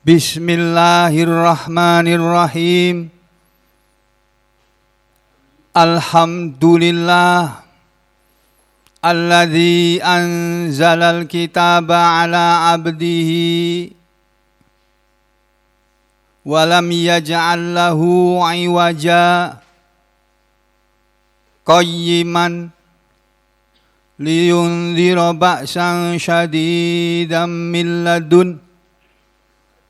Bismillahirrahmanirrahim. Alhamdulillah alladzi anzalal kitaba ala abdihi wa lam yaj'al lahu iwaja qayyiman liyunzira ba'san syadidan min ladun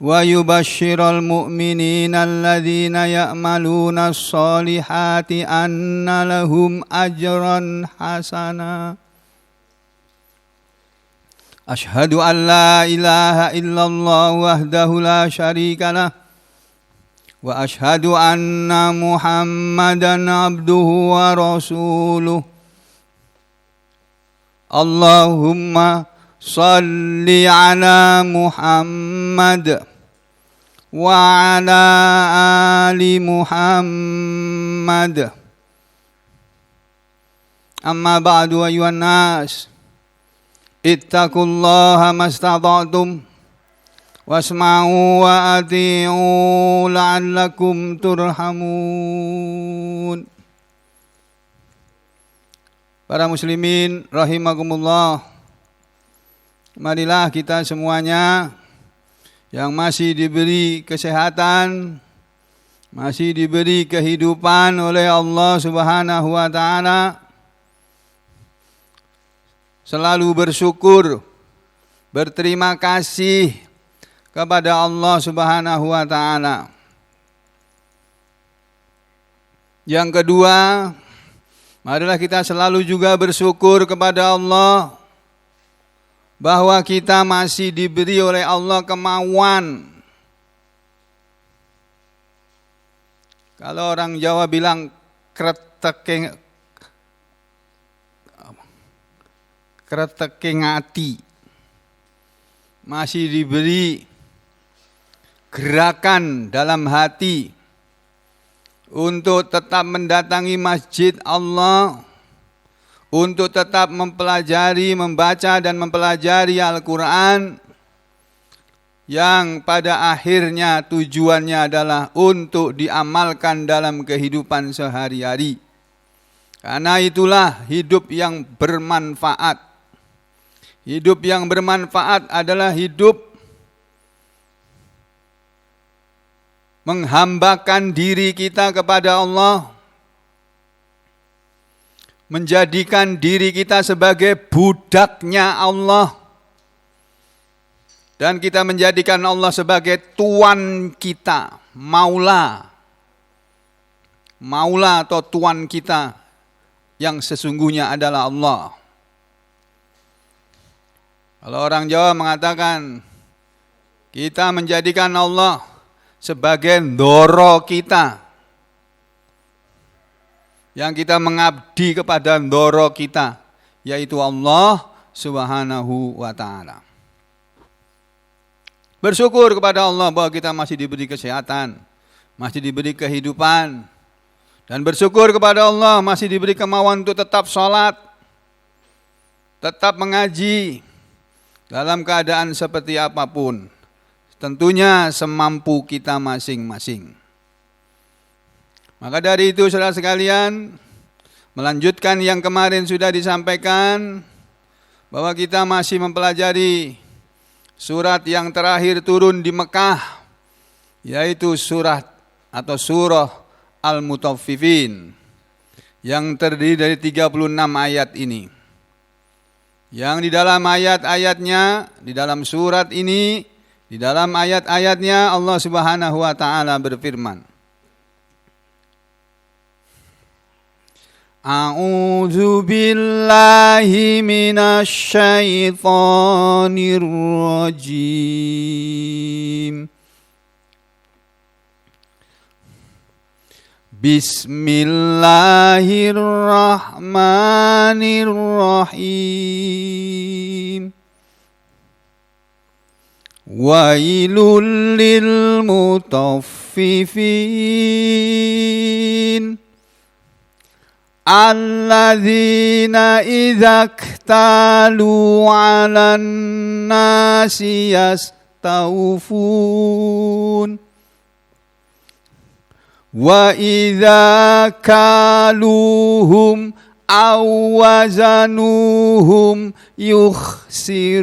wa yubashshiral mu'minina alladhina ya'maluna as-solihati anna lahum ajran hasana. Ashhadu an la ilaha illallah wahdahu la syarika lah wa ashhadu anna Muhammadan abduhu wa rasuluh. Allahumma salli ala Muhammad wa ala ali Muhammad. Amma ba'du ayyuhan nas, ittaqullaha mastata'tum wasma'u wa ati'u la'allakum turhamun. Para muslimin rahimakumullah, marilah kita semuanya yang masih diberi kesehatan, masih diberi kehidupan oleh Allah Subhanahu wa taala, selalu bersyukur, berterima kasih kepada Allah Subhanahu wa taala. Yang kedua, marilah kita selalu juga bersyukur kepada Allah bahwa kita masih diberi oleh Allah kemauan. Kalau orang Jawa bilang kreteking ati, masih diberi gerakan dalam hati untuk tetap mendatangi masjid Allah, untuk tetap mempelajari, membaca dan mempelajari Al-Quran, yang pada akhirnya tujuannya adalah untuk diamalkan dalam kehidupan sehari-hari. Karena itulah hidup yang bermanfaat. Hidup yang bermanfaat adalah hidup menghambakan diri kita kepada Allah, menjadikan diri kita sebagai budaknya Allah, dan kita menjadikan Allah sebagai Tuan kita, Maula atau Tuan kita yang sesungguhnya adalah Allah. Kalau orang Jawa mengatakan kita menjadikan Allah sebagai ndoro kita, yang kita mengabdi kepada ndoro kita, yaitu Allah Subhanahu wa ta'ala. Bersyukur kepada Allah bahwa kita masih diberi kesehatan, masih diberi kehidupan, dan bersyukur kepada Allah masih diberi kemauan untuk tetap sholat, tetap mengaji, dalam keadaan seperti apapun, tentunya semampu kita masing-masing. Maka dari itu saudara sekalian, melanjutkan yang kemarin sudah disampaikan, bahwa kita masih mempelajari surat yang terakhir turun di Mekah, yaitu surat atau surah Al-Mutaffifin, yang terdiri dari 36 ayat ini. Yang di dalam ayat-ayatnya, di dalam surat ini, di dalam ayat-ayatnya Allah Subhanahu wa taala berfirman, A'udzu billahi minasy syaithanir rajim. Bismillahirrahmanirrahim. Wailul lil mutaffifin alladzina idza iktalu 'alan nasi يستوفون وإذا كالوهم أو وزنوهم يخسرون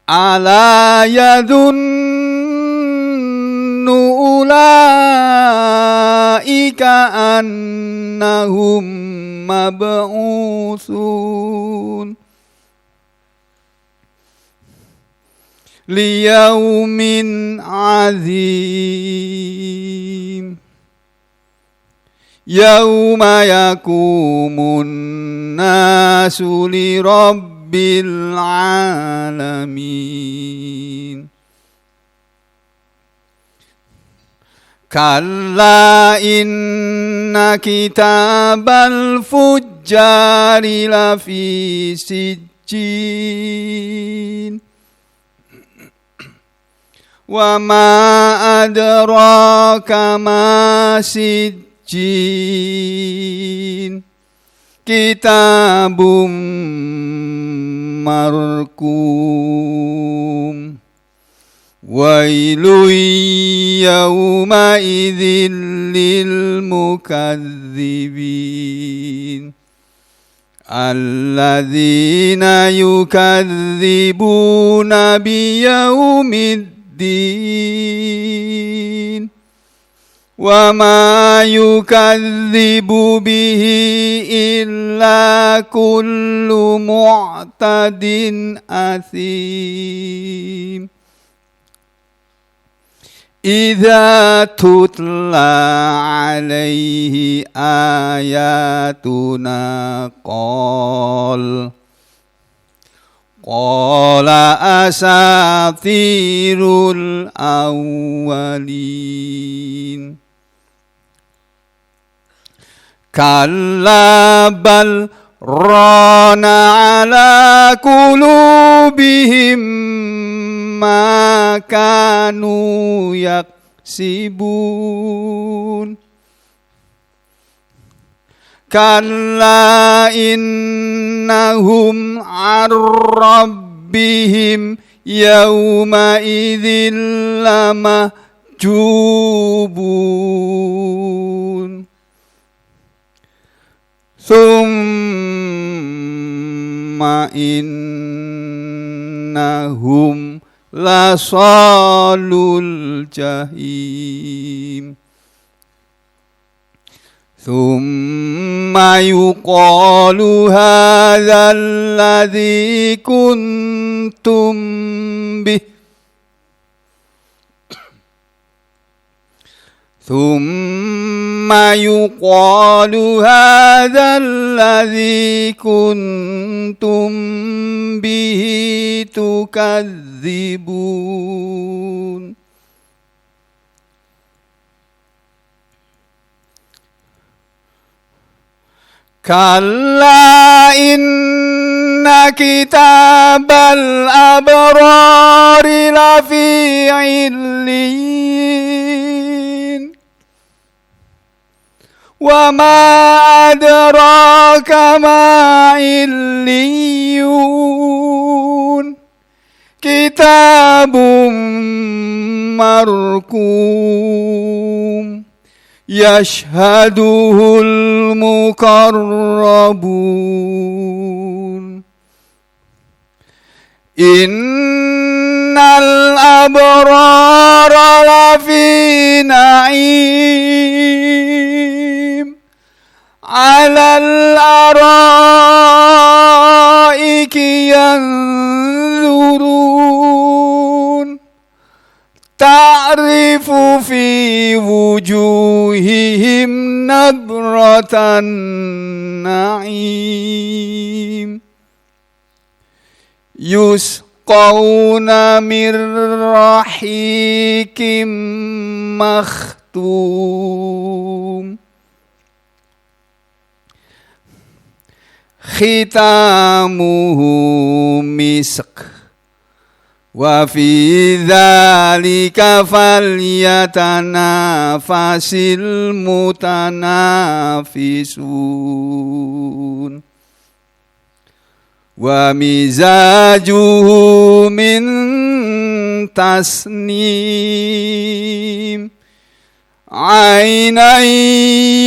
ألا يظن أولئك أنهم مبعوثون ليوم عظيم يوم يقوم الناس لرب العالمين كلا إن كتاب الفجار لفي سجين وما أدراك ما سجين كتاب مرقوم ويل يومئذ للمكذبين الذين يكذبون بيوم الدين وما يكذب به إلا كل معتد أثيم إذا تتلى عليه آياتنا قال أساطير الأولين كلا بل ران على قلوبهم ما كانوا يكسبون كلا إنهم عن ربهم يومئذ لمحجوبون ثم إنهم لصالو الجحيم ثم يقال هذا الذي كنتم به ثم يقال هذا الذي كنتم به تكذبون كلا إن كتاب الأبرار لفي عليين وما أدراك ما عليون كتاب مرقوم يشهده المقربون إن الأبرار لفي نعيم على الأرائك ينظرون تعرف في وجوههم نضرة النعيم يسقون من رحيق مختوم ختامه مسك وفي ذلك فليتنافس المتنافسون wa mizajuhu min tasnim ainan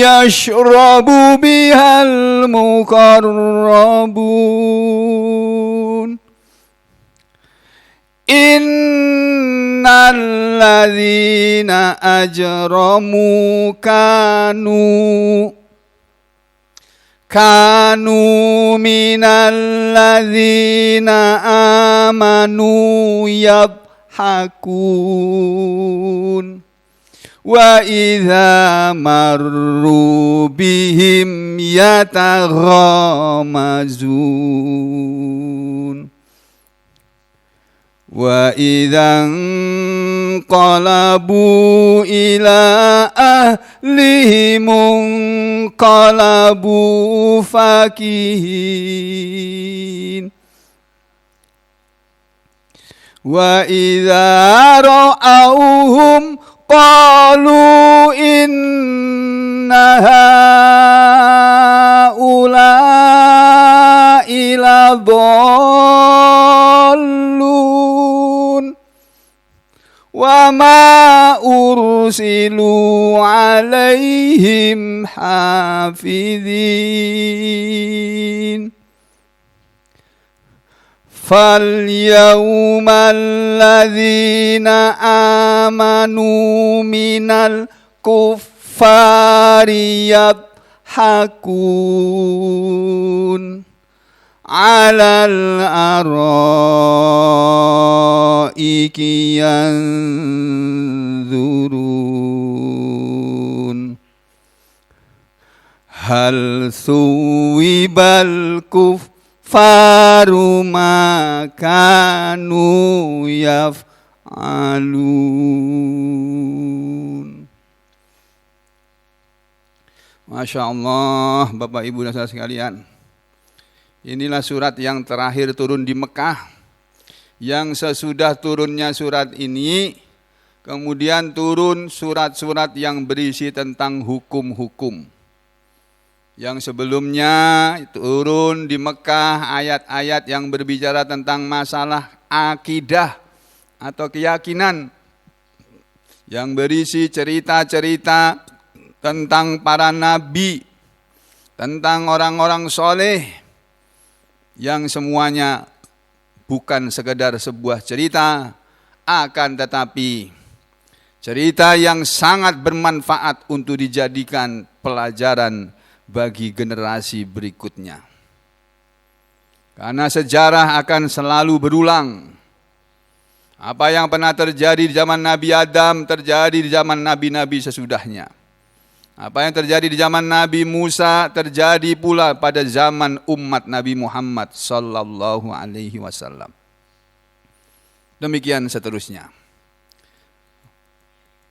yashrabu bihal muqarrabun innal ladzina ajramu kanu minal ladzina amanu yadhakun wa idza marru bihim yataghamazun wa idza qalabu ila ahlihim qalabu fakihin wa idza ra'awhum qalu inna haula'i ladallun wa ma ursilu alaihim hafidhin فَالْيَوْمَ الَّذِينَ آمَنُوا مِنَ الْكُفَّارِ يَضْحَكُونَ عَلَى الْأَرَائِكِ يَنْظُرُونَ هَلْ ثُوِّبَ faru makanu yaf'alun. Masya Allah, Bapak Ibu dan saudara sekalian. Inilah surat yang terakhir turun di Mekah. Yang sesudah turunnya surat ini, kemudian turun surat-surat yang berisi tentang hukum-hukum. Yang sebelumnya turun di Mekah ayat-ayat yang berbicara tentang masalah akidah atau keyakinan, yang berisi cerita-cerita tentang para nabi, tentang orang-orang soleh, yang semuanya bukan sekedar sebuah cerita, akan tetapi cerita yang sangat bermanfaat untuk dijadikan pelajaran bagi generasi berikutnya. Karena sejarah akan selalu berulang. Apa yang pernah terjadi di zaman Nabi Adam terjadi di zaman nabi-nabi sesudahnya. Apa yang terjadi di zaman Nabi Musa terjadi pula pada zaman umat Nabi Muhammad sallallahu alaihi wasallam. Demikian seterusnya.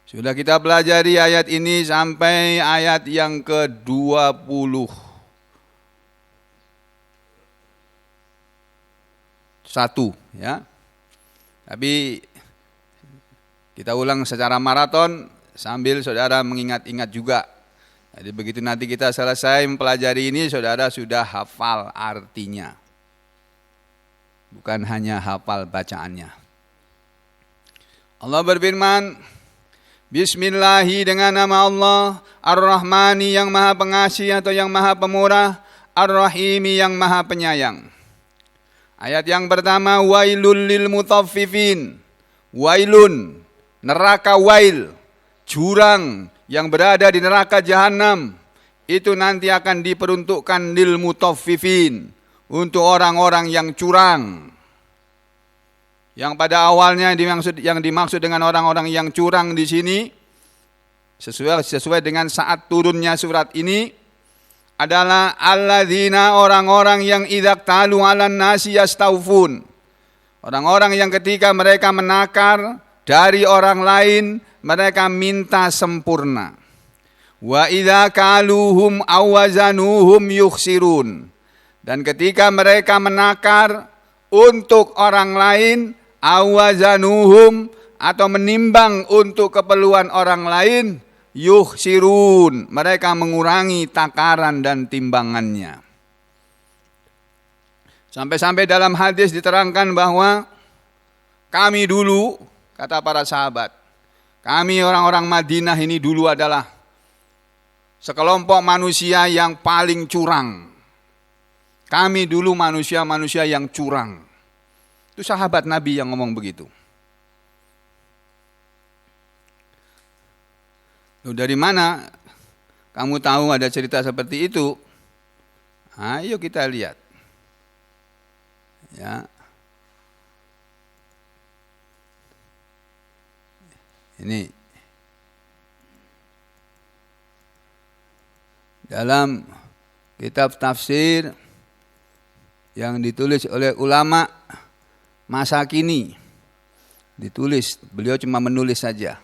Sudah kita pelajari ayat ini sampai ayat yang ke-21, ya. Tapi kita ulang secara maraton sambil saudara mengingat-ingat juga. Jadi begitu nanti kita selesai mempelajari ini, saudara sudah hafal artinya. Bukan hanya hafal bacaannya. Allah berfirman, Bismillahi, dengan nama Allah, Ar-Rahmani yang maha pengasih atau yang maha pemurah, Ar-Rahimi yang maha penyayang. Ayat yang pertama, Wailul lil mutaffifin. Wailun, neraka wail, jurang yang berada di neraka jahanam, itu nanti akan diperuntukkan lil mutaffifin, untuk orang-orang yang curang. Yang pada awalnya yang dimaksud dengan orang-orang yang curang di sini sesuai dengan saat turunnya surat ini adalah alladzina, orang-orang yang idza talu 'alan nasi yastaufun. Orang-orang yang ketika mereka menakar dari orang lain, mereka minta sempurna. Wa idza kaluhum awazanuhum yukhsirun. Dan ketika mereka menakar untuk orang lain, awazanuhum, atau menimbang untuk keperluan orang lain, yukhsirun, mereka mengurangi takaran dan timbangannya. Sampai-sampai dalam hadis diterangkan bahwa kami dulu, kata para sahabat, kami orang-orang Madinah ini dulu adalah sekelompok manusia yang paling curang. Kami dulu manusia-manusia yang curang. Itu sahabat Nabi yang ngomong begitu. Loh, dari mana kamu tahu ada cerita seperti itu? Ayo kita lihat. Ya. Ini dalam kitab tafsir yang ditulis oleh ulama masa kini, ditulis, beliau cuma menulis saja.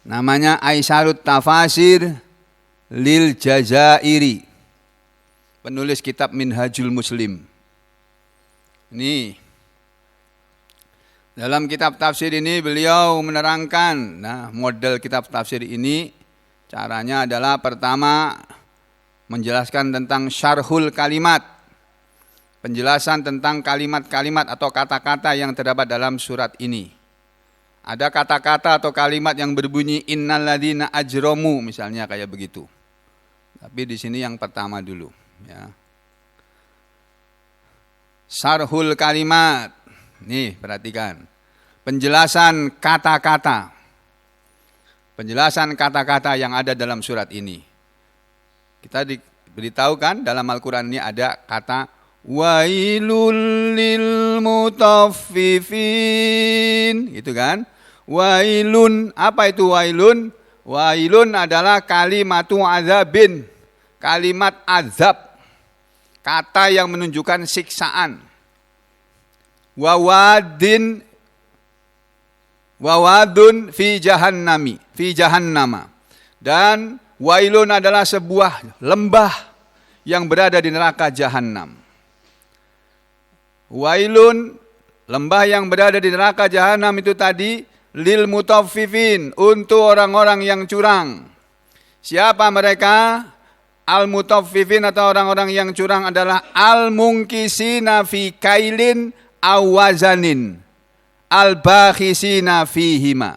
Namanya Aisarut Tafasir Lil Jazairi, penulis kitab Minhajul Muslim. Ini dalam kitab tafsir ini beliau menerangkan, model kitab tafsir ini caranya adalah pertama menjelaskan tentang syarhul kalimat, penjelasan tentang kalimat-kalimat atau kata-kata yang terdapat dalam surat ini. Ada kata-kata atau kalimat yang berbunyi innalladzina ajramu misalnya kayak begitu. Tapi di sini yang pertama dulu, ya. Syarhul kalimat. Nih, perhatikan. Penjelasan kata-kata. Penjelasan kata-kata yang ada dalam surat ini. Kita diberitahu kan dalam Al-Qur'an ini ada kata wailul lil mutaffifin, gitu kan? Wailun, apa itu wailun? Wailun adalah kalimatu azabin, kalimat azab, kata yang menunjukkan siksaan. Wawadun fi jahannama. Dan wailun adalah sebuah lembah yang berada di neraka jahanam. Wailun, lembah yang berada di neraka jahanam itu tadi, lil mutaffifin, untuk orang-orang yang curang. Siapa mereka? Al-mutaffifin atau orang-orang yang curang adalah al-munkisina fi kailin awazanin, al-bakhisina fihima.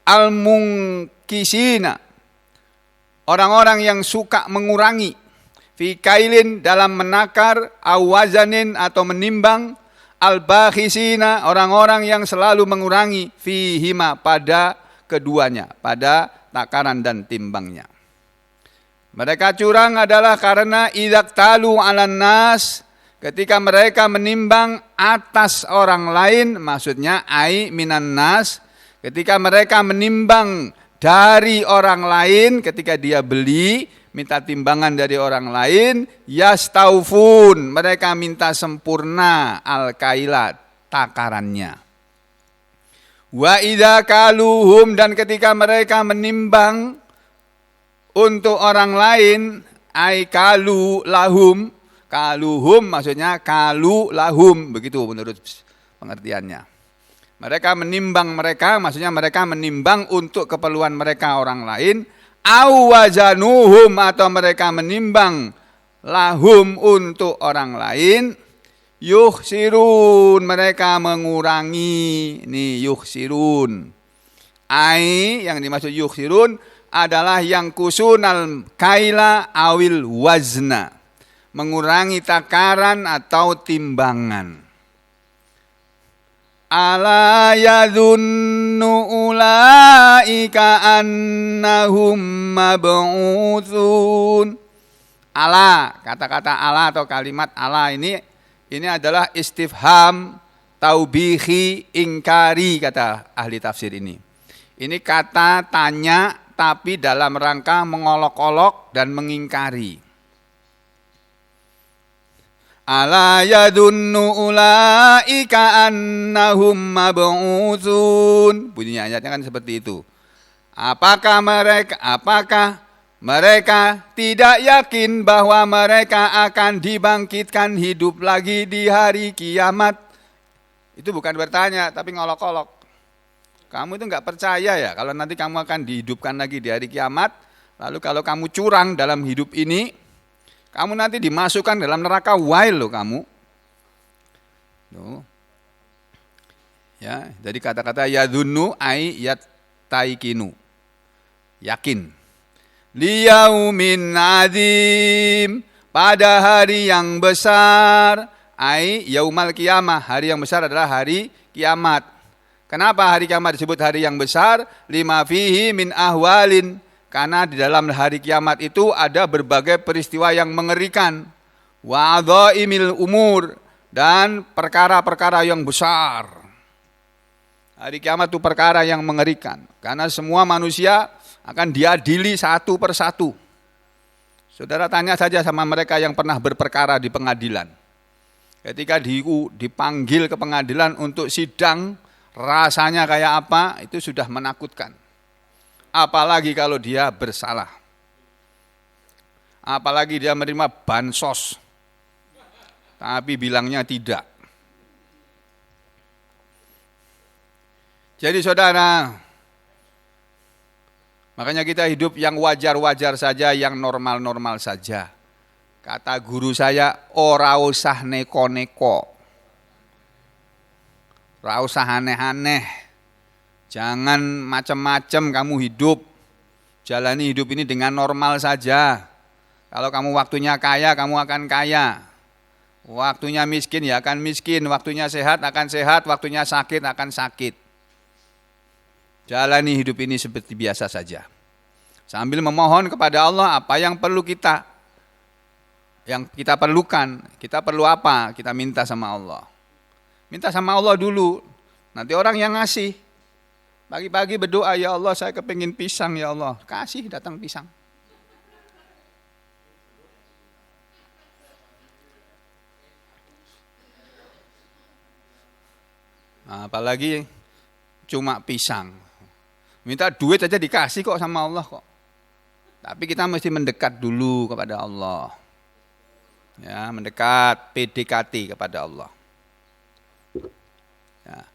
Al-munkisina, orang-orang yang suka mengurangi, fi kailin dalam menakar, awazanin atau menimbang, al-bakhisina orang-orang yang selalu mengurangi, fihima pada keduanya, pada takaran dan timbangnya. Mereka curang adalah karena idzaktalu 'alan nas, ketika mereka menimbang atas orang lain, maksudnya ai minan nas, ketika mereka menimbang dari orang lain, ketika dia beli, minta timbangan dari orang lain, yastaufun, mereka minta sempurna al-kaila, takarannya. Wa idza kaluhum, dan ketika mereka menimbang untuk orang lain, ai kalu lahum, kaluhum maksudnya kalu lahum, begitu menurut pengertiannya. Mereka menimbang mereka, maksudnya mereka menimbang untuk keperluan mereka orang lain, awazanuhum atau mereka menimbang lahum untuk orang lain, yukhsirun mereka mengurangi. Nih yukhsirun. Ai yang dimaksud yukhsirun adalah yang kusunal kaila awil wazna, mengurangi takaran atau timbangan. Ala yadhunnu ulaika annahum mab'utsun. Ala, kata-kata ala atau kalimat ala ini adalah istifham taubihi ingkari, kata ahli tafsir ini. Ini kata tanya tapi dalam rangka mengolok-olok dan mengingkari. Ala yadunnu ulaika annahum mab'utsun. Bunyinya ayatnya kan seperti itu. Apakah mereka tidak yakin bahwa mereka akan dibangkitkan hidup lagi di hari kiamat? Itu bukan bertanya, tapi ngolok-olok. Kamu itu enggak percaya ya kalau nanti kamu akan dihidupkan lagi di hari kiamat? Lalu kalau kamu curang dalam hidup ini, Kamu nanti dimasukkan dalam neraka wail loh kamu. Tuh. Ya, jadi kata-kata yadhunnu ai yataikinu. Yakin. Liyaumin adzim, pada hari yang besar, ai yaumal kiamah, hari yang besar adalah hari kiamat. Kenapa hari kiamat disebut hari yang besar? Lima fihi min ahwalin, karena di dalam hari kiamat itu ada berbagai peristiwa yang mengerikan. Wa adzaimil umur, dan perkara-perkara yang besar. Hari kiamat itu perkara yang mengerikan, karena semua manusia akan diadili satu persatu. Saudara tanya saja sama mereka yang pernah berperkara di pengadilan. Ketika dipanggil ke pengadilan untuk sidang, rasanya kayak apa? Itu sudah menakutkan. Apalagi kalau dia bersalah. Apalagi dia menerima bansos, tapi bilangnya tidak. Jadi saudara, makanya kita hidup yang wajar-wajar saja, yang normal-normal saja. Kata guru saya, ora usah neko-neko. Ora usah aneh-aneh. Jangan macam-macam kamu hidup. Jalani hidup ini dengan normal saja. Kalau kamu waktunya kaya, kamu akan kaya. Waktunya miskin ya akan miskin. Waktunya sehat akan sehat. Waktunya sakit akan sakit. Jalani hidup ini seperti biasa saja. Sambil memohon kepada Allah apa yang perlu kita, yang kita perlukan. Kita perlu apa? Kita minta sama Allah. Minta sama Allah dulu. Nanti orang yang ngasih. Pagi-pagi berdoa, ya Allah saya kepingin pisang ya Allah. Kasih datang pisang. Nah, apalagi cuma pisang. Minta duit aja dikasih kok sama Allah kok. Tapi kita mesti mendekat dulu kepada Allah. Ya, mendekat, PDKT kepada Allah. Ya.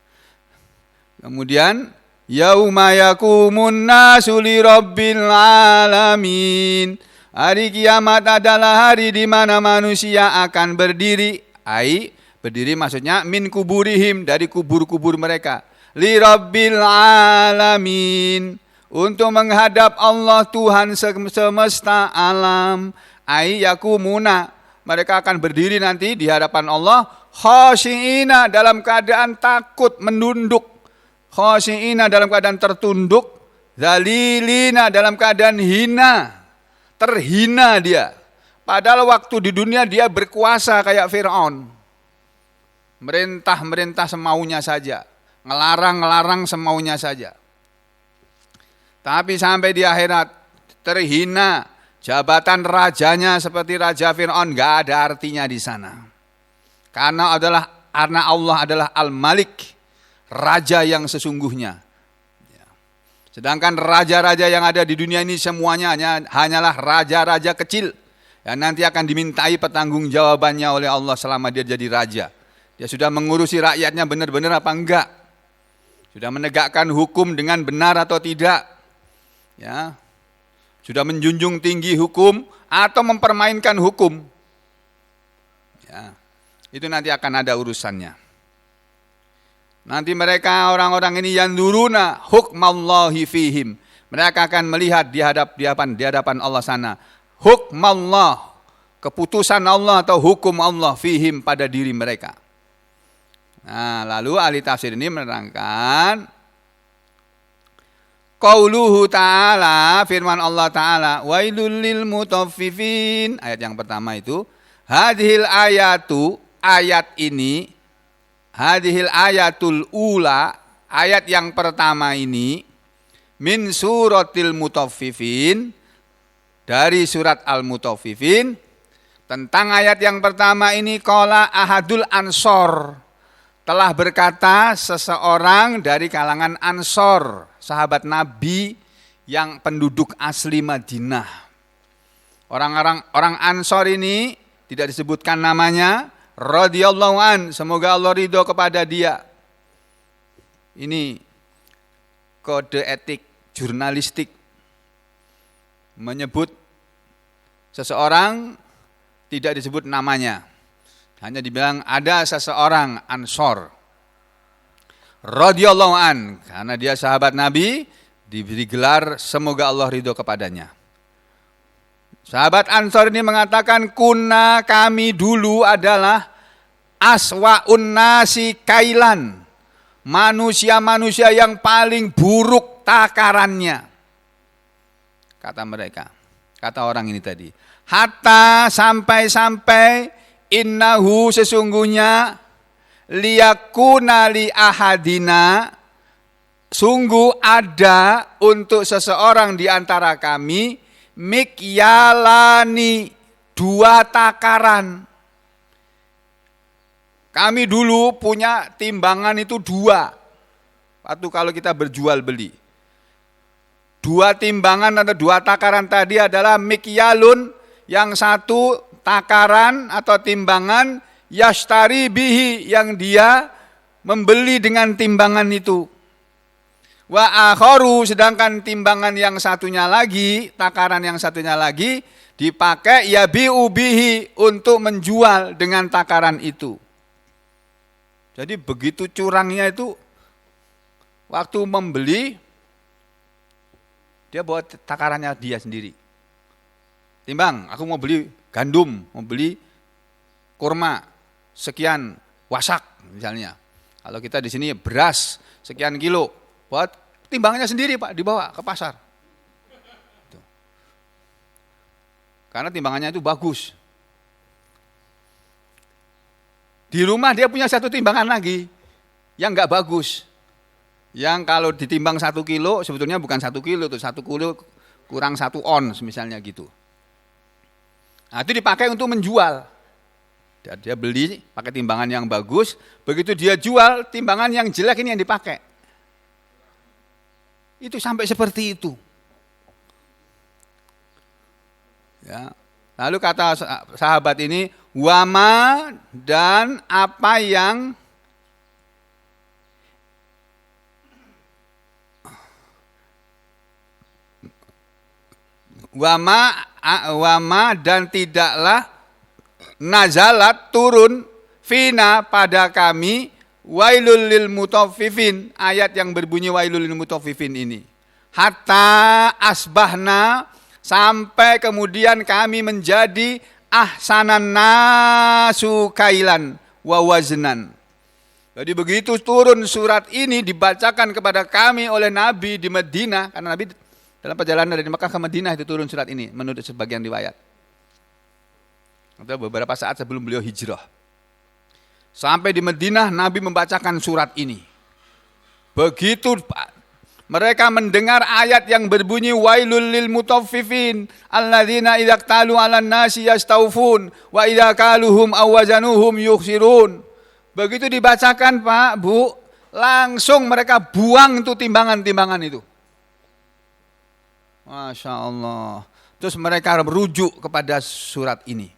Kemudian yauma yaqumun nasu lirabbil alamin. Hari kiamat adalah hari di mana manusia akan berdiri. Berdiri maksudnya min kuburihim, dari kubur-kubur mereka. Lirabbil alamin, untuk menghadap Allah Tuhan semesta alam. Yakumuna, mereka akan berdiri nanti di hadapan Allah. Khashi'ina, dalam keadaan takut, menunduk. Khashi'ina, dalam keadaan tertunduk. Zalilina, dalam keadaan hina. Terhina dia. Padahal waktu di dunia dia berkuasa kayak Fir'aun. Merintah semaunya saja. Ngelarang semaunya saja. Tapi sampai di akhirat terhina. Jabatan rajanya seperti Raja Fir'aun gak ada artinya di sana. Karena Allah adalah Al-Malik, raja yang sesungguhnya. Sedangkan raja-raja yang ada di dunia ini semuanya hanyalah raja-raja kecil yang nanti akan dimintai pertanggungjawabannya oleh Allah selama dia jadi raja. Dia sudah mengurusi rakyatnya benar-benar apa enggak? Sudah menegakkan hukum dengan benar atau tidak? Ya. Sudah menjunjung tinggi hukum atau mempermainkan hukum? Ya. Itu nanti akan ada urusannya. Nanti mereka orang-orang ini yanduruna hukmallahi fihim. Mereka akan melihat di hadapan Allah sana. Hukmallah, keputusan Allah atau hukum Allah fihim pada diri mereka. Nah, lalu ahli tafsir ini menerangkan qauluhu ta'ala, firman Allah Ta'ala, wailul lil mutaffifin. Ayat yang pertama itu, hadhil ayatu, ayat ini, hadhil ayatul ula, ayat yang pertama ini, min suratil mutaffifin, dari surat Al-Mutaffifin. Tentang ayat yang pertama ini, qala ahadul ansor, telah berkata seseorang dari kalangan Ansor, sahabat Nabi yang penduduk asli Madinah. Orang Ansor ini tidak disebutkan namanya, radhiyallahu an, semoga Allah ridho kepada dia. Ini kode etik jurnalistik menyebut seseorang tidak disebut namanya. Hanya dibilang ada seseorang Ansor radhiyallahu an, karena dia sahabat Nabi, diberi gelar semoga Allah ridho kepadanya. Sahabat Ansor ini mengatakan, kunna, kami dulu adalah aswa'un nasi kailan, manusia-manusia yang paling buruk takarannya. Kata mereka, kata orang ini tadi. Hatta sampai-sampai innahu, sesungguhnya, liyakuna li ahadina, sungguh ada untuk seseorang di antara kami, mikyalani, 2 takaran. Kami dulu punya timbangan itu 2. Waktu kalau kita berjual beli. 2 timbangan atau 2 takaran tadi adalah mikyalun, yang satu takaran atau timbangan, yashtari bihi, yang dia membeli dengan timbangan itu. Wa akharu, sedangkan timbangan yang satunya lagi, takaran yang satunya lagi dipakai yabi'u bihi, untuk menjual dengan takaran itu. Jadi begitu curangnya itu, waktu membeli dia bawa takarannya dia sendiri. Timbang, aku mau beli gandum, mau beli kurma sekian wasak misalnya. Kalau kita di sini beras sekian kilo, buat timbangnya sendiri Pak, dibawa ke pasar. Karena timbangannya itu bagus. Di rumah dia punya 1 timbangan lagi yang enggak bagus. Yang kalau ditimbang 1 kilo sebetulnya bukan 1 kilo, tuh 1 kilo kurang 1 ons misalnya gitu. Nah, itu dipakai untuk menjual. Dia beli pakai timbangan yang bagus, begitu dia jual timbangan yang jelek ini yang dipakai. Itu sampai seperti itu. Ya. Lalu kata sahabat ini, wama, dan apa yang wama dan tidaklah nazalat turun fina pada kami wailul lil mutaffifin, ayat yang berbunyi wailul lil mutaffifin ini. Hatta asbahna, sampai kemudian kami menjadi ahsanan nasu kailan wa waznan. Jadi begitu turun surat ini dibacakan kepada kami oleh Nabi di Madinah, karena Nabi dalam perjalanan dari Mekah ke Madinah itu turun surat ini menurut sebagian riwayat. Atau beberapa saat sebelum beliau hijrah. Sampai di Madinah Nabi membacakan surat ini. Begitu mereka mendengar ayat yang berbunyi wailul lil mutaffifin alladzina idza talu 'alan nasi yastaufun wa idza kaluhum aw wazanuhum yukhsirun. Begitu dibacakan Pak, Bu, langsung mereka buang itu timbangan-timbangan itu. Masya Allah. Terus mereka merujuk kepada surat ini.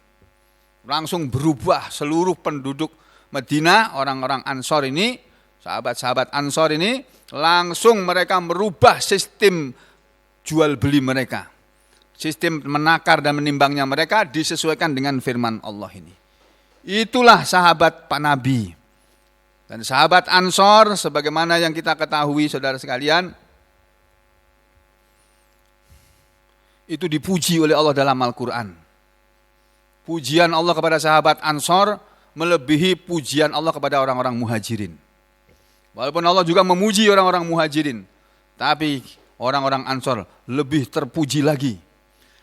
Langsung berubah seluruh penduduk Madinah, orang-orang Ansor ini, sahabat-sahabat Ansor ini, langsung mereka merubah sistem jual beli mereka. Sistem menakar dan menimbangnya mereka disesuaikan dengan firman Allah ini. Itulah sahabat Pak Nabi. Dan sahabat Ansor, sebagaimana yang kita ketahui saudara sekalian, itu dipuji oleh Allah dalam Al-Quran. Pujian Allah kepada sahabat Ansor melebihi pujian Allah kepada orang-orang muhajirin. Walaupun Allah juga memuji orang-orang muhajirin, tapi orang-orang Ansor lebih terpuji lagi.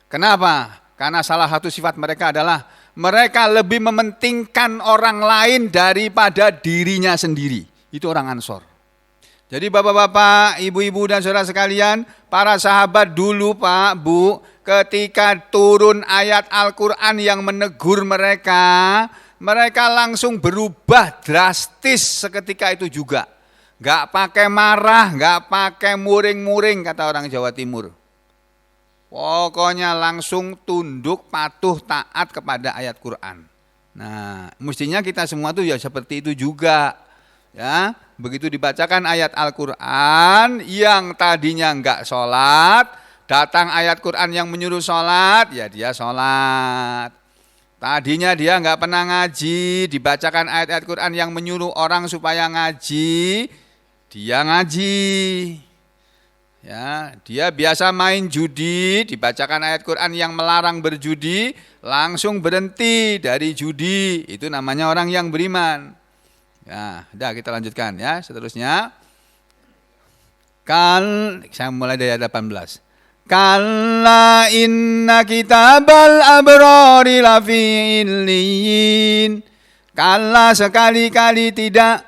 Kenapa? Karena salah satu sifat mereka adalah mereka lebih mementingkan orang lain daripada dirinya sendiri. Itu orang Ansor. Jadi bapak-bapak, ibu-ibu dan saudara sekalian, para sahabat dulu Pak, Bu, ketika turun ayat Al-Quran yang menegur mereka, mereka langsung berubah drastis seketika itu juga. Gak pakai marah, gak pakai muring-muring kata orang Jawa Timur. Pokoknya langsung tunduk, patuh, taat kepada ayat Quran. Nah, mestinya kita semua tuh ya seperti itu juga. Ya, begitu dibacakan ayat Al-Quran yang tadinya enggak sholat, datang ayat Quran yang menyuruh sholat, ya dia sholat. Tadinya dia nggak pernah ngaji, dibacakan ayat-ayat Quran yang menyuruh orang supaya ngaji, dia ngaji. Ya, dia biasa main judi, dibacakan ayat Quran yang melarang berjudi, langsung berhenti dari judi. Itu namanya orang yang beriman. Ya, udah kita lanjutkan ya, seterusnya. Saya mulai dari ayat 18. Kalla inna kitabal abrari lafi illiyin. Kalla sekali-kali tidak.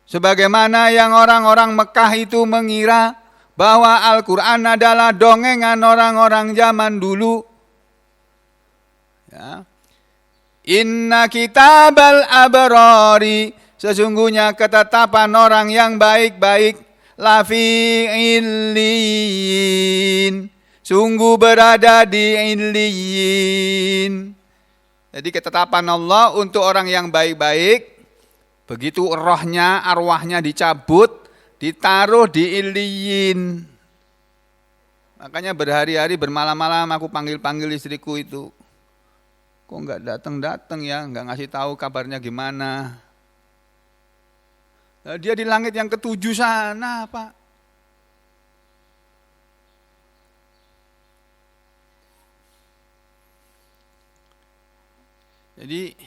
Sebagaimana yang orang-orang Mekah itu mengira bahwa Al-Quran adalah dongengan orang-orang zaman dulu. Ya. Inna kitabal abrari, sesungguhnya ketetapan orang yang baik-baik, lafi illiyin, sungguh berada di illiyin. Jadi ketetapan Allah untuk orang yang baik-baik, begitu rohnya, arwahnya dicabut, ditaruh di illiyin. Makanya berhari-hari bermalam-malam aku panggil-panggil istriku itu. Kok enggak datang-datang ya, enggak ngasih tahu kabarnya gimana. Nah, dia di langit yang ketujuh sana, Pak. Jadi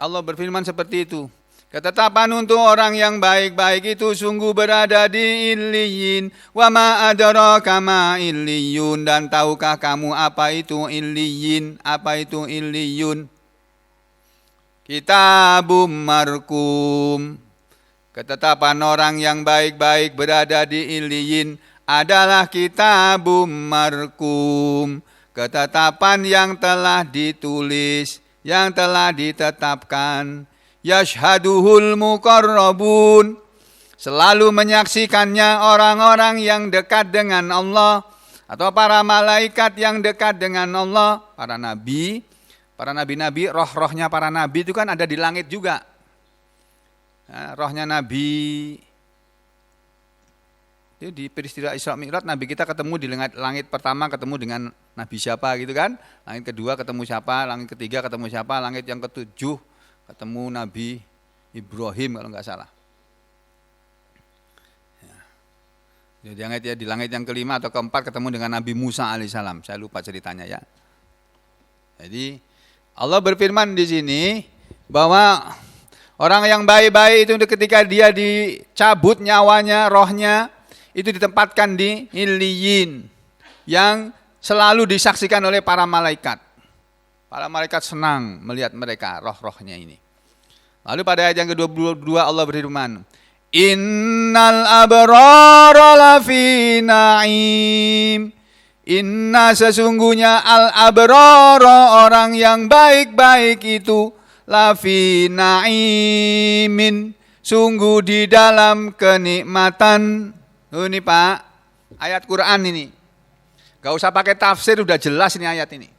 Allah berfirman seperti itu. Ketetapan untuk orang yang baik-baik itu sungguh berada di illiyin. Wa ma adraka ma illiyun, dan tahukah kamu apa itu illiyin? Apa itu illiyun? Kitabum markum. Ketetapan orang yang baik-baik berada di illiyin adalah kitabum markum. Ketetapan yang telah ditulis, yang telah ditetapkan. Yashhaduhul muqarrabun, selalu menyaksikannya orang-orang yang dekat dengan Allah, atau para malaikat yang dekat dengan Allah, para nabi-nabi, roh-rohnya para nabi itu kan ada di langit juga. Nah, rohnya nabi itu di peristiwa Isra Mi'raj, nabi kita ketemu di langit pertama ketemu dengan nabi siapa gitu kan, langit kedua ketemu siapa, langit ketiga ketemu siapa, langit yang ketujuh ketemu Nabi Ibrahim kalau nggak salah. Ya. Di langit yang kelima atau keempat ketemu dengan Nabi Musa alaihissalam. Saya lupa ceritanya ya. Jadi Allah berfirman di sini bahwa orang yang baik-baik itu ketika dia dicabut nyawanya, rohnya, itu ditempatkan di illiyin yang selalu disaksikan oleh para malaikat. Para malaikat senang melihat mereka, roh-rohnya ini. Lalu pada ayat yang ke-22 Allah berfirman, Innal abrara lafi na'im. Inna, sesungguhnya al-abrara, orang yang baik-baik itu, lafi na'imin, sungguh di dalam kenikmatan. Ini Pak, ayat Quran ini. Gak usah pakai tafsir, udah jelas ini ayat ini.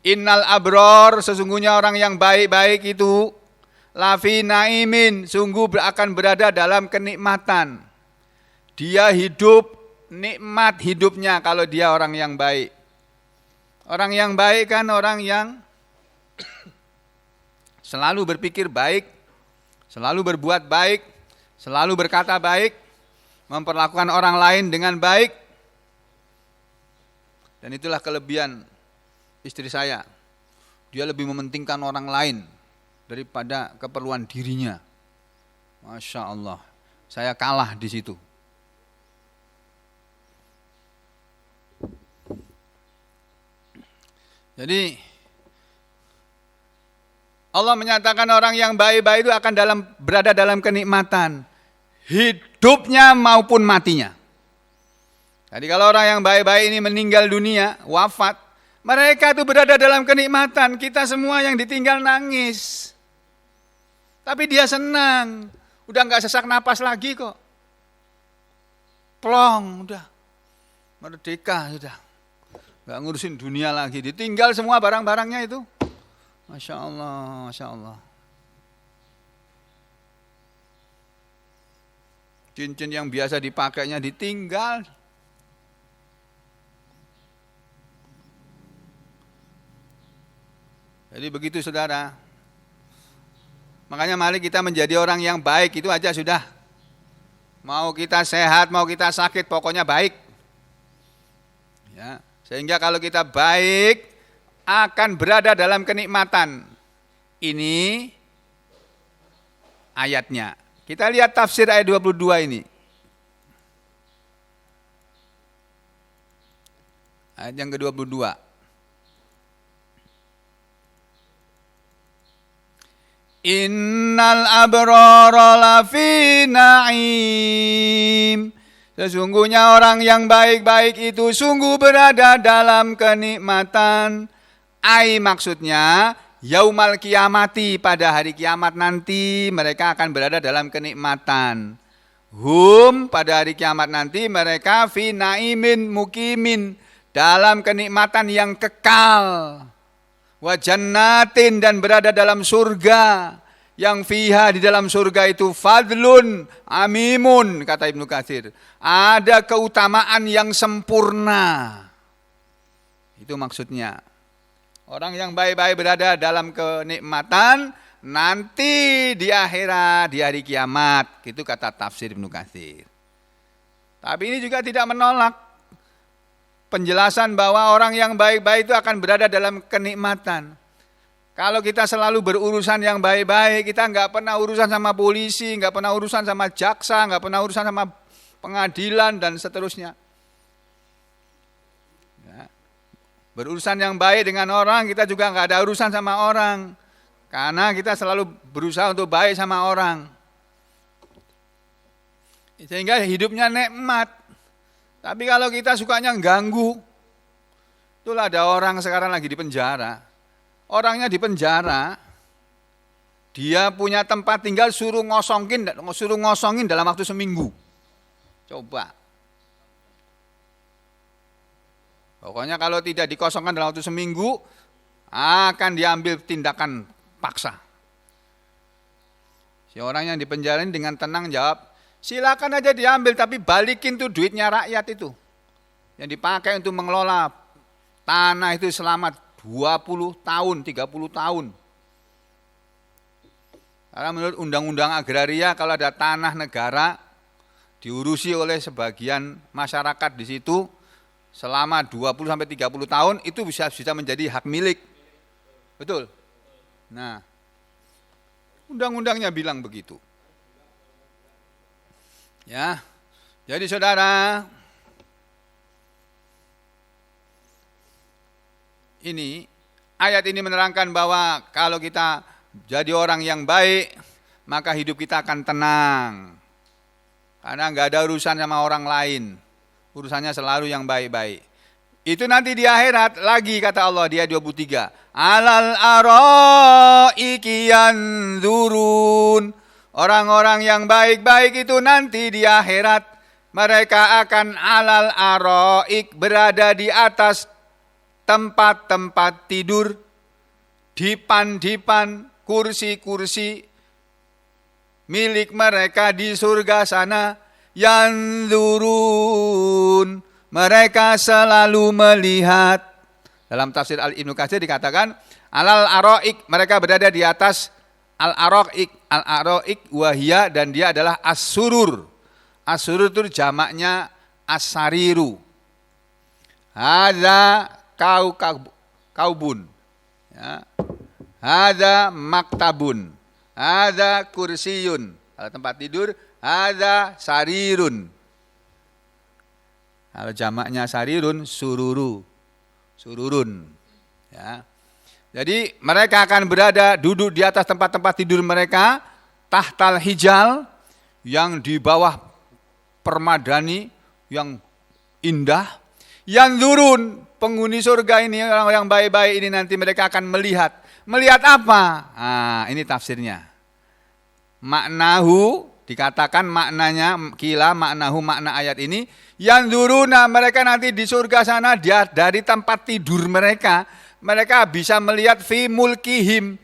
Innal abror, sesungguhnya orang yang baik-baik itu, lafi naimin, sungguh akan berada dalam kenikmatan. Dia hidup, nikmat hidupnya kalau dia orang yang baik. Orang yang baik kan orang yang selalu berpikir baik, selalu berbuat baik, selalu berkata baik, memperlakukan orang lain dengan baik. Dan itulah kelebihan istri saya. Dia lebih mementingkan orang lain daripada keperluan dirinya. Masya Allah, saya kalah di situ. Jadi Allah menyatakan orang yang baik-baik itu akan berada dalam kenikmatan, hidupnya maupun matinya. Jadi kalau orang yang baik-baik ini meninggal dunia, wafat, mereka itu berada dalam kenikmatan. Kita semua yang ditinggal nangis. Tapi dia senang. Udah gak sesak napas lagi kok. Plong, udah. Merdeka sudah. Gak ngurusin dunia lagi. Ditinggal semua barang-barangnya itu. Masya Allah, Masya Allah. Cincin yang biasa dipakainya ditinggal. Jadi begitu saudara. Makanya mari kita menjadi orang yang baik, itu aja sudah. Mau kita sehat, mau kita sakit, pokoknya baik. Ya, sehingga kalau kita baik akan berada dalam kenikmatan. Ini ayatnya. Kita lihat tafsir ayat 22 ini. Ayat yang ke-22. Innal abrara lafi na'im. Sesungguhnya orang yang baik-baik itu sungguh berada dalam kenikmatan. Ai maksudnya yaumal kiamati, pada hari kiamat nanti mereka akan berada dalam kenikmatan. Hum, pada hari kiamat nanti mereka fi naimin mukimin, dalam kenikmatan yang kekal. Wa jannatin, dan berada dalam surga yang fiha, di dalam surga itu fadlun amimun, kata Ibnu Katsir, ada keutamaan yang sempurna. Itu maksudnya. Orang yang baik-baik berada dalam kenikmatan nanti di akhirat, di hari kiamat. Itu kata tafsir Ibnu Katsir. Tapi ini juga tidak menolak penjelasan bahwa orang yang baik-baik itu akan berada dalam kenikmatan. Kalau kita selalu berurusan yang baik-baik, kita nggak pernah urusan sama polisi, nggak pernah urusan sama jaksa, nggak pernah urusan sama pengadilan dan seterusnya. Ya. Berurusan yang baik dengan orang, kita juga nggak ada urusan sama orang, karena kita selalu berusaha untuk baik sama orang, sehingga hidupnya nikmat. Tapi kalau kita sukanya ganggu, itulah ada orang sekarang lagi di penjara. Orangnya di penjara, dia punya tempat tinggal suruh ngosongin dalam waktu seminggu. Coba. Pokoknya kalau tidak dikosongkan dalam waktu seminggu, akan diambil tindakan paksa. Si orang yang di penjara ini dengan tenang jawab, silakan aja diambil, tapi balikin tuh duitnya rakyat itu, yang dipakai untuk mengelola tanah itu selama 20 tahun, 30 tahun. Karena menurut undang-undang agraria, kalau ada tanah negara diurusi oleh sebagian masyarakat di situ selama 20-30 tahun, itu bisa menjadi hak milik. Betul? Nah, undang-undangnya bilang begitu. Ya, jadi saudara, ini ayat ini menerangkan bahwa kalau kita jadi orang yang baik, maka hidup kita akan tenang. Karena nggak ada urusan sama orang lain, urusannya selalu yang baik-baik. Itu nanti di akhirat lagi, kata Allah di ayat 23. Alal araiki yanzurun. Orang-orang yang baik-baik itu nanti di akhirat, mereka akan alal araik, berada di atas tempat-tempat tidur, dipan-dipan, kursi-kursi milik mereka di surga sana. Yanzurun, mereka selalu melihat. Dalam tafsir Ibnu Katsir dikatakan alal araik, mereka berada di atas al-araik wahia, dan dia adalah as-surur. As-surur itu jamaknya as-sariru. Hadza kaubun. Ya. Hadza maktabun. Hadza kursiyun. Kalau tempat tidur, hadza sarirun. Kalau jamaknya sarirun, sururu. Sururun. Ya. Jadi mereka akan berada, duduk di atas tempat-tempat tidur mereka, tahtal hijal, yang di bawah permadani yang indah. Yanzurun, penghuni surga ini, orang yang baik-baik ini nanti mereka akan melihat. Melihat apa? Nah, ini tafsirnya. Maknahu, dikatakan maknanya, maknahu, makna ayat ini, yanzuruna, mereka nanti di surga sana, dia dari tempat tidur mereka bisa melihat fi mulkihim,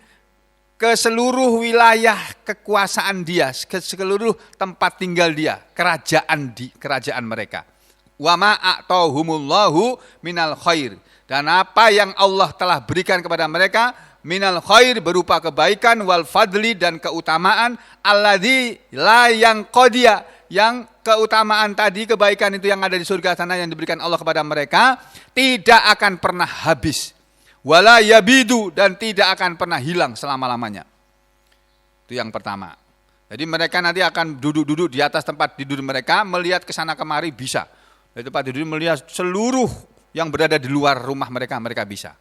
ke seluruh wilayah kekuasaan dia, ke seluruh tempat tinggal dia, kerajaan mereka. Wa ma a'tahumullahu minal khair, dan apa yang Allah telah berikan kepada mereka minal khair berupa kebaikan wal fadli dan keutamaan alladzi la yang qadia yang keutamaan tadi kebaikan itu yang ada di surga sana yang diberikan Allah kepada mereka tidak akan pernah habis wala yabidu dan tidak akan pernah hilang selama-lamanya. Itu yang pertama. Jadi mereka nanti akan duduk-duduk di atas tempat tidur mereka, melihat ke sana kemari bisa. Di tempat tidur melihat seluruh yang berada di luar rumah mereka, mereka bisa.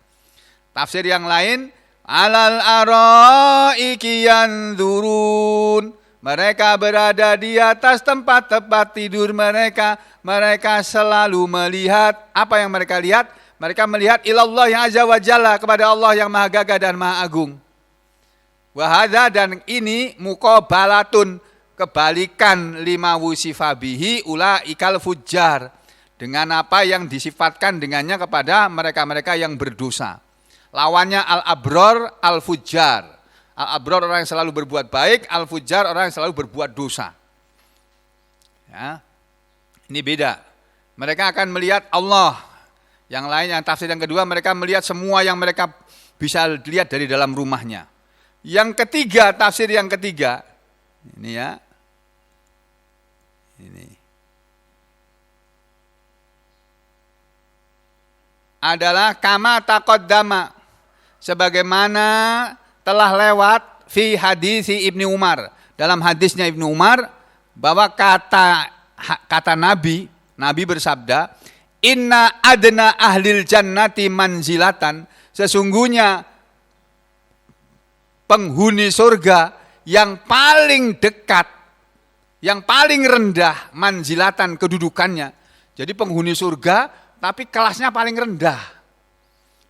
Tafsir yang lain, alal araiki yanzurun. Mereka berada di atas tempat-tempat tidur mereka, mereka selalu melihat. Apa yang mereka lihat? Mereka melihat ilallah yang azza wa jalla, kepada Allah yang maha gagah dan maha agung. Wahada dan ini muqabalatun, kebalikan lima wusifa bihi ulaikal fujjar, dengan apa yang disifatkan dengannya kepada mereka-mereka yang berdosa. Lawannya al-abror al-fujjar. Al-abror orang yang selalu berbuat baik, al-fujjar orang yang selalu berbuat dosa. Ya. Ini beda. Mereka akan melihat Allah. Yang lain, yang tafsir yang kedua, mereka melihat semua yang mereka bisa lihat dari dalam rumahnya. Yang ketiga, tafsir yang ketiga, ini ya, ini adalah kama taqaddama, sebagaimana telah lewat fi hadisi Ibnu Umar, dalam hadisnya Ibnu Umar bahwa kata Nabi bersabda, inna adna ahlil jannati manzilatan, sesungguhnya penghuni surga yang paling dekat, yang paling rendah manzilatan kedudukannya. Jadi penghuni surga tapi kelasnya paling rendah.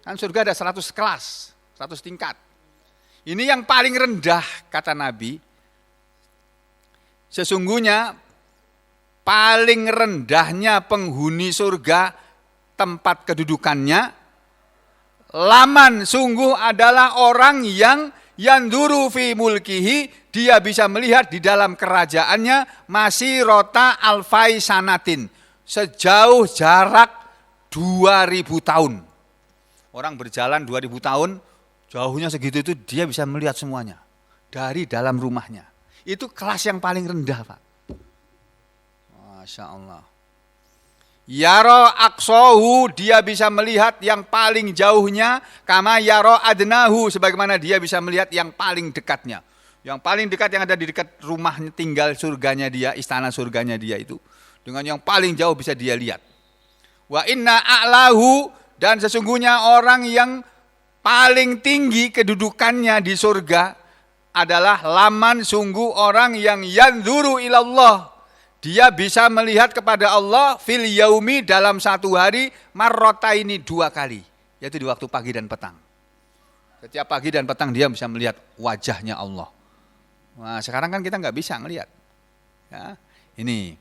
Kan surga ada 100 kelas, 100 tingkat. Ini yang paling rendah kata Nabi. Sesungguhnya paling rendahnya penghuni surga tempat kedudukannya, laman sungguh adalah orang yang yanduru fi mulkihi, dia bisa melihat di dalam kerajaannya masih rota alfai sanatin, sejauh jarak 2000 tahun. Orang berjalan 2000 tahun, jauhnya segitu itu dia bisa melihat semuanya dari dalam rumahnya. Itu kelas yang paling rendah, Pak. Masya Allah. Yaro aksohu, dia bisa melihat yang paling jauhnya, kama yaro adnahu, sebagaimana dia bisa melihat yang paling dekatnya. Yang paling dekat yang ada di dekat rumahnya, tinggal surganya dia, istana surganya dia itu, dengan yang paling jauh bisa dia lihat. Wa inna a'lahu, dan sesungguhnya orang yang paling tinggi kedudukannya di surga adalah laman sungguh orang yang yanzuru ilallah. Dia bisa melihat kepada Allah fil yaumi, dalam satu hari, marrotaini 2 kali, yaitu di waktu pagi dan petang. Setiap pagi dan petang dia bisa melihat wajahnya Allah. Nah, sekarang kan kita nggak bisa melihat. Ya, ini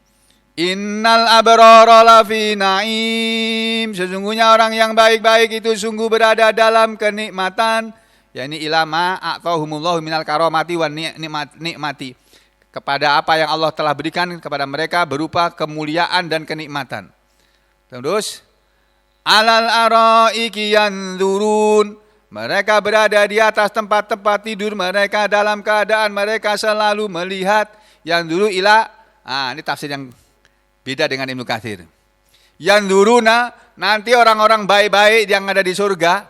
innal abrara lafi naim, sesungguhnya orang yang baik-baik itu sungguh berada dalam kenikmatan, yakni ilama a'tahumullahu minal karomati wan nikmati, kepada apa yang Allah telah berikan kepada mereka berupa kemuliaan dan kenikmatan. Terus alal araiki yanzurun, mereka berada di atas tempat-tempat tidur mereka dalam keadaan mereka selalu melihat. Yanzuru ila, ini tafsir yang beda dengan Ibnu Katsir. Yanzuruna, nanti orang-orang baik-baik yang ada di surga,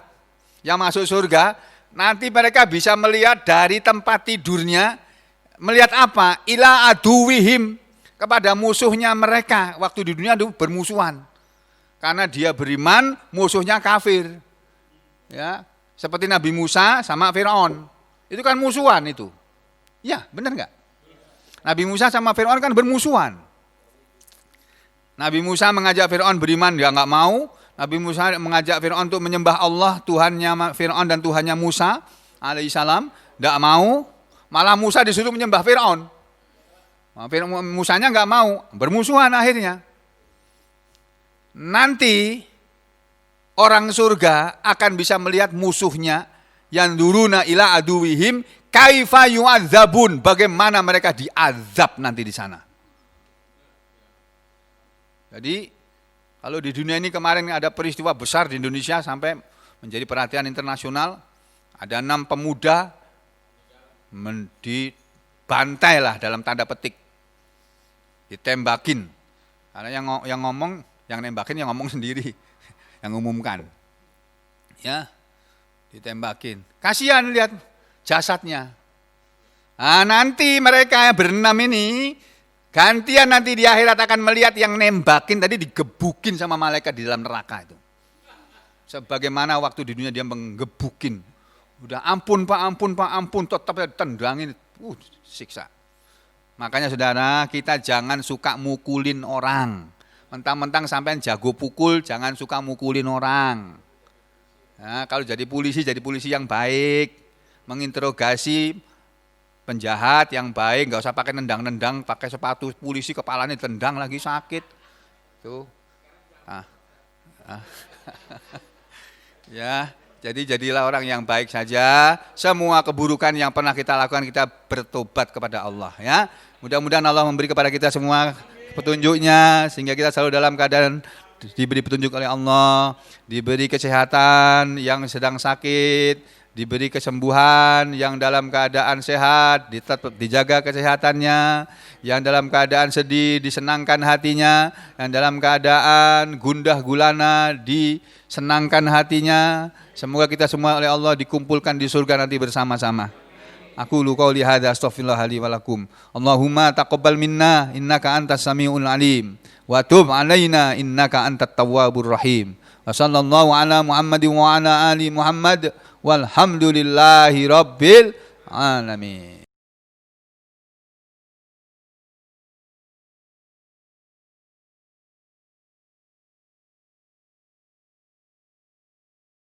yang masuk surga, nanti mereka bisa melihat dari tempat tidurnya. Melihat apa? Ila aduwihim, kepada musuhnya mereka. Waktu di dunia itu bermusuhan. Karena dia beriman, musuhnya kafir. Ya, seperti Nabi Musa sama Fir'aun. Itu kan musuhan itu. Ya, benar enggak? Nabi Musa sama Fir'aun kan bermusuhan. Nabi Musa mengajak Fir'aun beriman, dia enggak mau. Nabi Musa mengajak Fir'aun untuk menyembah Allah, Tuhannya Fir'aun dan Tuhannya Musa alaihissalam, enggak mau. Malah Musa disuruh menyembah Fir'aun. Musanya enggak mau, bermusuhan akhirnya. Nanti orang surga akan bisa melihat musuhnya, yanzuruna ila aduwihim kaifa yu'adzabun, bagaimana mereka diazab nanti di sana. Jadi kalau di dunia ini kemarin ada peristiwa besar di Indonesia sampai menjadi perhatian internasional, Ada 6 pemuda dibantai lah dalam tanda petik, ditembakin. Karena yang ngomong, yang nembakin yang ngomong sendiri, yang umumkan. Ya, ditembakin. Kasihan lihat jasadnya. Nah, nanti mereka yang berenam ini gantian nanti di akhirat akan melihat yang nembakin tadi digebukin sama malaikat di dalam neraka itu. Sebagaimana waktu di dunia dia menggebukin. Udah ampun Pak, ampun Pak, ampun, tetap tendangin, siksa. Makanya saudara, kita jangan suka mukulin orang. Mentang-mentang sampean jago pukul, jangan suka mukulin orang. Nah, kalau jadi polisi yang baik, menginterogasi penjahat yang baik, nggak usah pakai nendang-nendang, pakai sepatu polisi kepalanya tendang lagi sakit. Tuh. Ya, jadi jadilah orang yang baik saja. Semua keburukan yang pernah kita lakukan kita bertobat kepada Allah ya. Mudah-mudahan Allah memberi kepada kita semua petunjuknya sehingga kita selalu dalam keadaan diberi petunjuk oleh Allah, diberi kesehatan yang sedang sakit, diberi kesembuhan yang dalam keadaan sehat, dijaga kesehatannya, yang dalam keadaan sedih disenangkan hatinya, yang dalam keadaan gundah gulana disenangkan hatinya. Semoga kita semua oleh Allah dikumpulkan di surga nanti bersama-sama. Aku qouli hadza astaghfirullah li wa lakum. Allahumma taqabbal minna innaka antas samiul alim wa tub alaina innaka antat tawwabur rahim. Wa sallallahu ala Muhammadin wa ala ali Muhammad walhamdulillahi rabbil alamin.